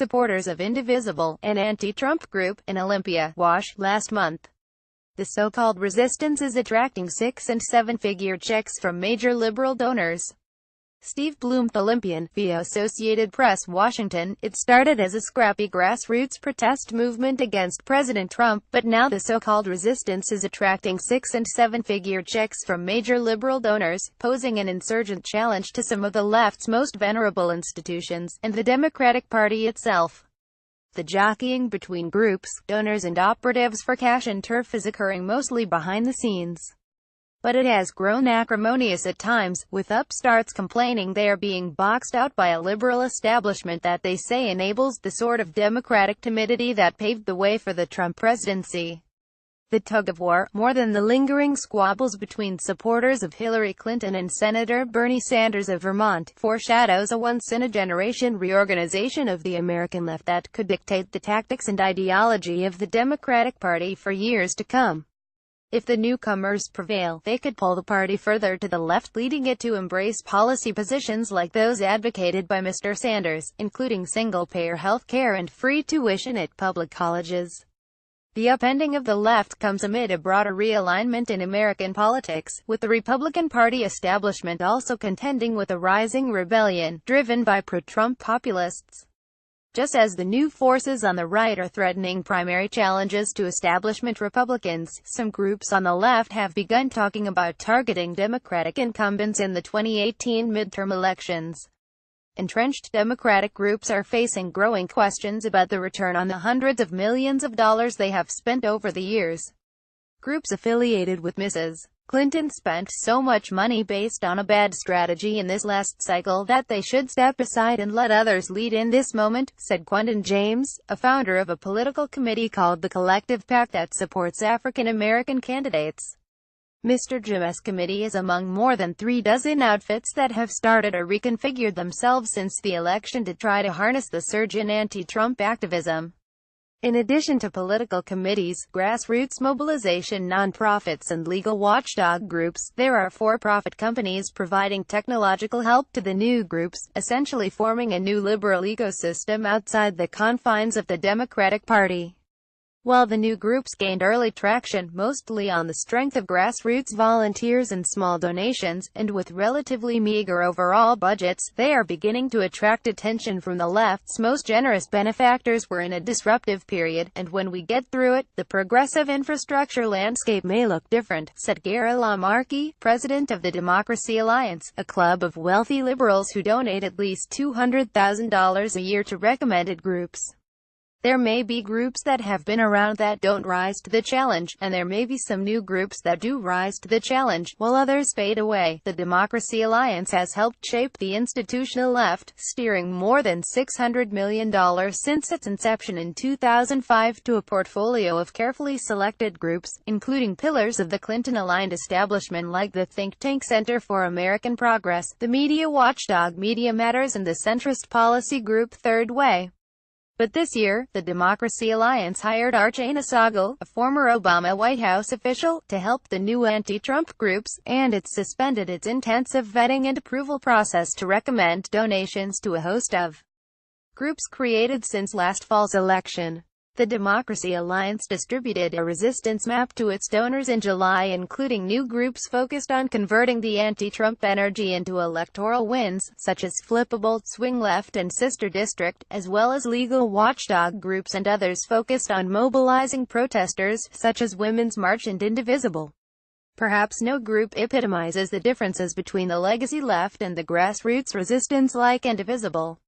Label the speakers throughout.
Speaker 1: supporters of Indivisible, an anti-Trump group, in Olympia, Wash, last month. The so-called resistance is attracting six- and seven-figure checks from major liberal donors. Steve BloomThe Olympian, via Associated Press, Washington. It started as a scrappy grassroots protest movement against President Trump, but now the so-called resistance is attracting six- and seven-figure checks from major liberal donors, posing an insurgent challenge to some of the left's most venerable institutions, and the Democratic Party itself. The jockeying between groups, donors and operatives for cash and turf is occurring mostly behind the scenes. But it has grown acrimonious at times, with upstarts complaining they are being boxed out by a liberal establishment that they say enables the sort of democratic timidity that paved the way for the Trump presidency. The tug-of-war, more than the lingering squabbles between supporters of Hillary Clinton and Senator Bernie Sanders of Vermont, foreshadows a once-in-a-generation reorganization of the American left that could dictate the tactics and ideology of the Democratic Party for years to come. If the newcomers prevail, they could pull the party further to the left, leading it to embrace policy positions like those advocated by Mr. Sanders, including single-payer health care and free tuition at public colleges. The upending of the left comes amid a broader realignment in American politics, with the Republican Party establishment also contending with a rising rebellion, driven by pro-Trump populists. Just as the new forces on the right are threatening primary challenges to establishment Republicans, some groups on the left have begun talking about targeting Democratic incumbents in the 2018 midterm elections. Entrenched Democratic groups are facing growing questions about the return on the hundreds of millions of dollars they have spent over the years. Groups affiliated with Mrs. Clinton spent so much money based on a bad strategy in this last cycle that they should step aside and let others lead in this moment, said Quentin James, a founder of a political committee called the Collective PAC that supports African American candidates. Mr. Jim's committee is among more than 36 outfits that have started or reconfigured themselves since the election to try to harness the surge in anti-Trump activism. In addition to political committees, grassroots mobilization, nonprofits and legal watchdog groups, there are for-profit companies providing technological help to the new groups, essentially forming a new liberal ecosystem outside the confines of the Democratic Party. While the new groups gained early traction, mostly on the strength of grassroots volunteers and small donations, and with relatively meager overall budgets, they are beginning to attract attention from the left's most generous benefactors. We're in a disruptive period, and when we get through it, the progressive infrastructure landscape may look different, said Gary Lamarche, president of the Democracy Alliance, a club of wealthy liberals who donate at least $200,000 a year to recommended groups. There may be groups that have been around that don't rise to the challenge, and there may be some new groups that do rise to the challenge, while others fade away. The Democracy Alliance has helped shape the institutional left, steering more than $600 million since its inception in 2005 to a portfolio of carefully selected groups, including pillars of the Clinton-aligned establishment like the think tank Center for American Progress, the media watchdog Media Matters and the centrist policy group Third Way. But this year, the Democracy Alliance hired Archana Sahgal, a former Obama White House official, to help the new anti-Trump groups, and it suspended its intensive vetting and approval process to recommend donations to a host of groups created since last fall's election. The Democracy Alliance distributed a resistance map to its donors in July, including new groups focused on converting the anti-Trump energy into electoral wins, such as Flippable, Swing Left and Sister District, as well as legal watchdog groups and others focused on mobilizing protesters, such as Women's March and Indivisible. Perhaps no group epitomizes the differences between the legacy left and the grassroots resistance like Indivisible.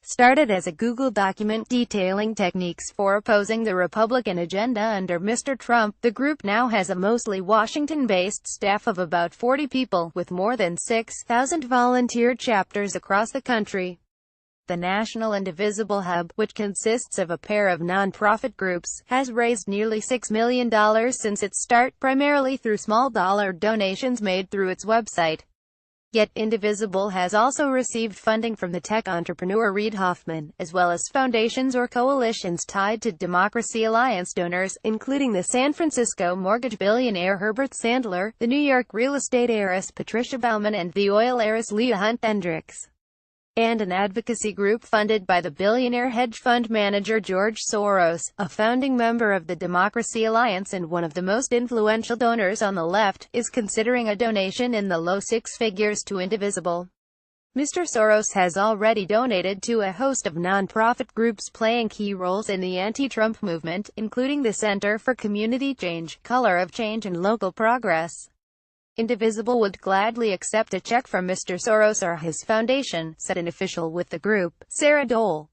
Speaker 1: Started as a Google document detailing techniques for opposing the Republican agenda under Mr. Trump, the group now has a mostly Washington-based staff of about 40 people, with more than 6,000 volunteer chapters across the country. The National Indivisible Hub, which consists of a pair of nonprofit groups, has raised nearly $6 million since its start, primarily through small dollar donations made through its website. Yet, Indivisible has also received funding from the tech entrepreneur Reid Hoffman, as well as foundations or coalitions tied to Democracy Alliance donors, including the San Francisco mortgage billionaire Herbert Sandler, the New York real estate heiress Patricia Baumann and the oil heiress Leah Hunt Hendricks. and an advocacy group funded by the billionaire hedge fund manager George Soros, a founding member of the Democracy Alliance and one of the most influential donors on the left, is considering a donation in the low six figures to Indivisible. Mr. Soros has already donated to a host of non-profit groups playing key roles in the anti-Trump movement, including the Center for Community Change, Color of Change and Local Progress. Indivisible would gladly accept a check from Mr. Soros or his foundation, said an official with the group, Sarah Dole.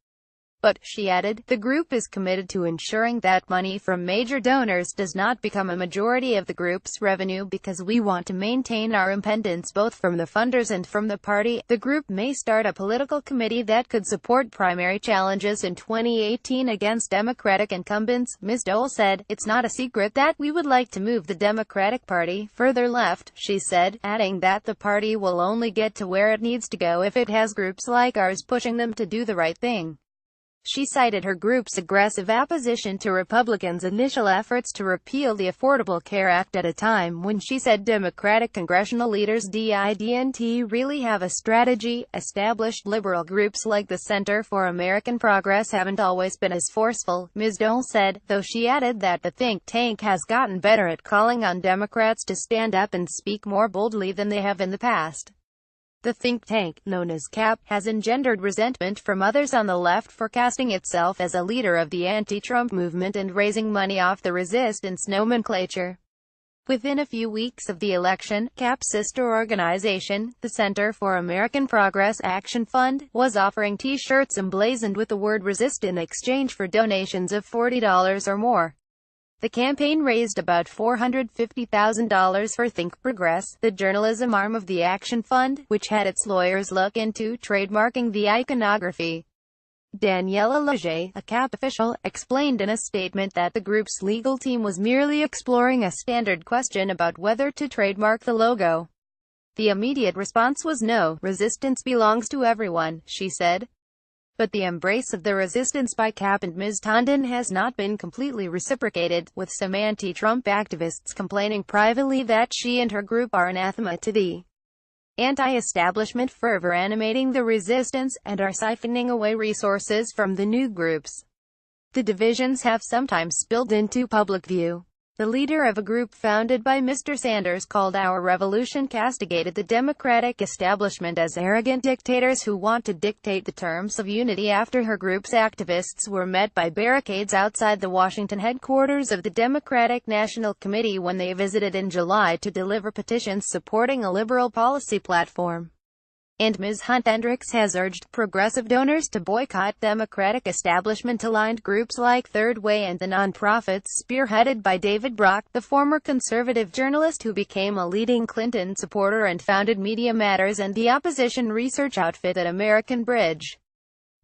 Speaker 1: But, she added, the group is committed to ensuring that money from major donors does not become a majority of the group's revenue because we want to maintain our independence both from the funders and from the party. The group may start a political committee that could support primary challenges in 2018 against Democratic incumbents, Ms. Dole said. It's not a secret that we would like to move the Democratic Party further left, she said, adding that the party will only get to where it needs to go if it has groups like ours pushing them to do the right thing. She cited her group's aggressive opposition to Republicans' initial efforts to repeal the Affordable Care Act at a time when she said Democratic congressional leaders didn't really have a strategy. Established liberal groups like the Center for American Progress haven't always been as forceful, Ms. Dole said, though she added that the think tank has gotten better at calling on Democrats to stand up and speak more boldly than they have in the past. The think tank, known as CAP, has engendered resentment from others on the left for casting itself as a leader of the anti-Trump movement and raising money off the resistance nomenclature. Within a few weeks of the election, CAP's sister organization, the Center for American Progress Action Fund, was offering T-shirts emblazoned with the word resist in exchange for donations of $40 or more. The campaign raised about $450,000 for Think Progress, the journalism arm of the Action Fund, which had its lawyers look into trademarking the iconography. Daniela Leger, a CAP official, explained in a statement that the group's legal team was merely exploring a standard question about whether to trademark the logo. The immediate response was no, resistance belongs to everyone, she said. But the embrace of the resistance by CAP and Ms. Tondon has not been completely reciprocated, with some anti-Trump activists complaining privately that she and her group are anathema to the anti-establishment fervor animating the resistance, and are siphoning away resources from the new groups. The divisions have sometimes spilled into public view. The leader of a group founded by Mr. Sanders called Our Revolution castigated the Democratic establishment as arrogant dictators who want to dictate the terms of unity after her group's activists were met by barricades outside the Washington headquarters of the Democratic National Committee when they visited in July to deliver petitions supporting a liberal policy platform. And Ms. Hunt-Hendricks has urged progressive donors to boycott Democratic establishment-aligned groups like Third Way and the nonprofits spearheaded by David Brock, the former conservative journalist who became a leading Clinton supporter and founded Media Matters and the opposition research outfit at American Bridge.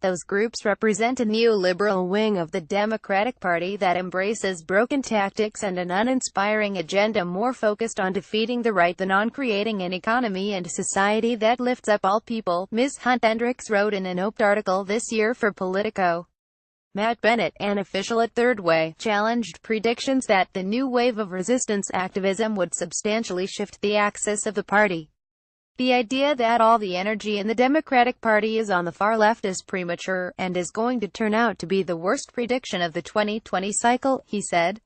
Speaker 1: Those groups represent a neoliberal wing of the Democratic Party that embraces broken tactics and an uninspiring agenda more focused on defeating the right than on creating an economy and society that lifts up all people, Ms. Hunt-Hendricks wrote in an oped article this year for Politico. Matt Bennett, an official at Third Way, challenged predictions that the new wave of resistance activism would substantially shift the axis of the party. The idea that all the energy in the Democratic Party is on the far left is premature, and is going to turn out to be the worst prediction of the 2020 cycle, he said.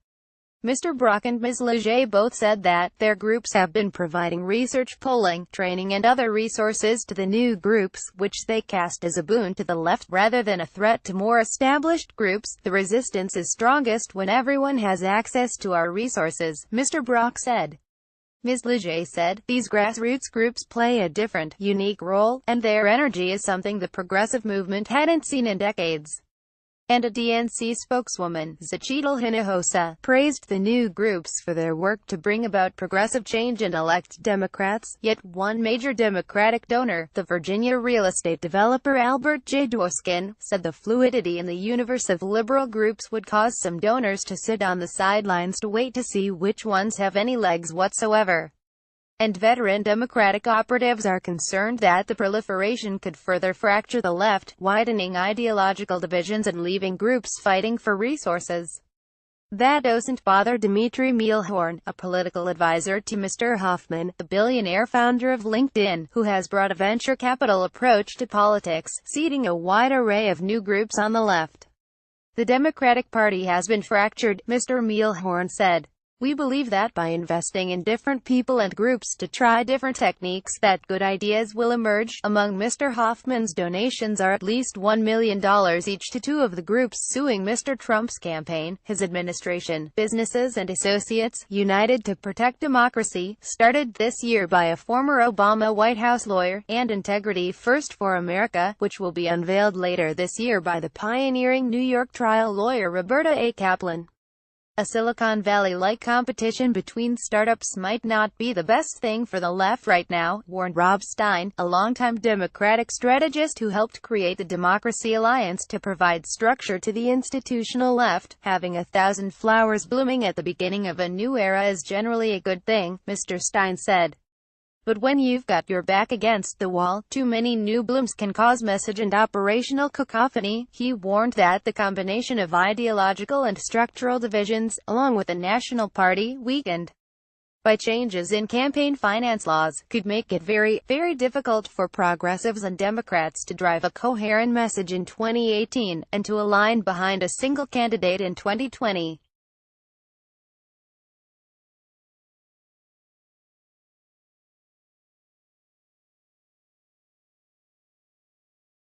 Speaker 1: Mr. Brock and Ms. Leger both said that their groups have been providing research, polling, training and other resources to the new groups, which they cast as a boon to the left rather than a threat to more established groups. The resistance is strongest when everyone has access to our resources, Mr. Brock said. Ms. Leger said, these grassroots groups play a different, unique role, and their energy is something the progressive movement hadn't seen in decades. And a DNC spokeswoman, Xochitl Hinojosa, praised the new groups for their work to bring about progressive change and elect Democrats. Yet one major Democratic donor, the Virginia real estate developer Albert J. Dworkin, said the fluidity in the universe of liberal groups would cause some donors to sit on the sidelines to wait to see which ones have any legs whatsoever. And veteran Democratic operatives are concerned that the proliferation could further fracture the left, widening ideological divisions and leaving groups fighting for resources. That doesn't bother Dmitry Mehlhorn, a political advisor to Mr. Hoffman, the billionaire founder of LinkedIn, who has brought a venture capital approach to politics, seeding a wide array of new groups on the left. The Democratic Party has been fractured, Mr. Mehlhorn said. We believe that by investing in different people and groups to try different techniques that good ideas will emerge. Among Mr. Hoffman's donations are at least $1 million each to two of the groups suing Mr. Trump's campaign, his administration. Businesses and Associates, United to Protect Democracy, started this year by a former Obama White House lawyer, and Integrity First for America, which will be unveiled later this year by the pioneering New York trial lawyer Roberta A. Kaplan. A Silicon Valley-like competition between startups might not be the best thing for the left right now, warned Rob Stein, a longtime Democratic strategist who helped create the Democracy Alliance to provide structure to the institutional left. Having 1,000 flowers blooming at the beginning of a new era is generally a good thing, Mr. Stein said. But when you've got your back against the wall, too many new blooms can cause message and operational cacophony. He warned that the combination of ideological and structural divisions, along with the National Party, weakened by changes in campaign finance laws, could make it very, very difficult for progressives and Democrats to drive a coherent message in 2018, and to align behind a single candidate in 2020.